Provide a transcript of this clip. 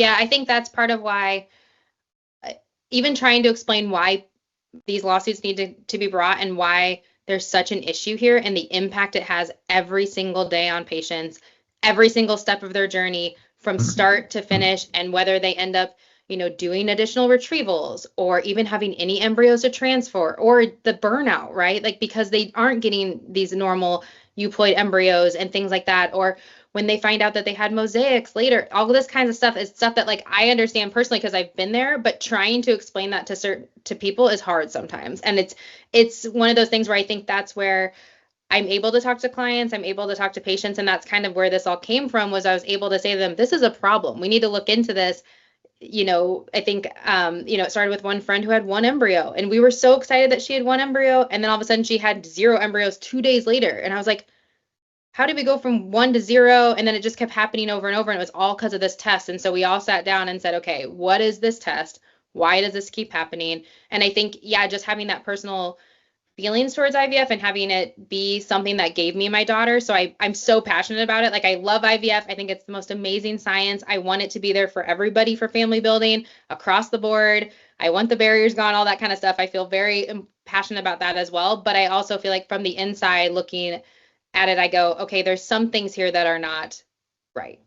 Yeah, I think that's part of why, uh, even trying to explain why these lawsuits need to be brought and why there's such an issue here and the impact it has every single day on patients, every single step of their journey from start to finish, and whether they end up, doing additional retrievals or even having any embryos to transfer or the burnout, right? Like because they aren't getting these normal euploid embryos and things like that, or when they find out that they had mosaics later, all of this kinds of stuff is stuff that like I understand personally because I've been there, but trying to explain that to people is hard sometimes. And it's one of those things where I think that's where I'm able to talk to clients, I'm able to talk to patients, and that's kind of where this all came from, was I was able to say to them, this is a problem. We need to look into this. I think, it started with one friend who had one embryo, and we were so excited that she had one embryo, and then all of a sudden she had 0 embryos 2 days later. And I was like, how did we go from 1 to 0? And then it just kept happening over and over. And it was all because of this test. And so we all sat down and said, okay, what is this test? Why does this keep happening? And I think, yeah, just having that personal feelings towards IVF and having it be something that gave me my daughter. So I'm so passionate about it. Like I love IVF. I think it's the most amazing science. I want it to be there for everybody for family building across the board. I want the barriers gone, all that kind of stuff. I feel very passionate about that as well. But I also feel like from the inside looking at it, I go, okay, there's some things here that are not right.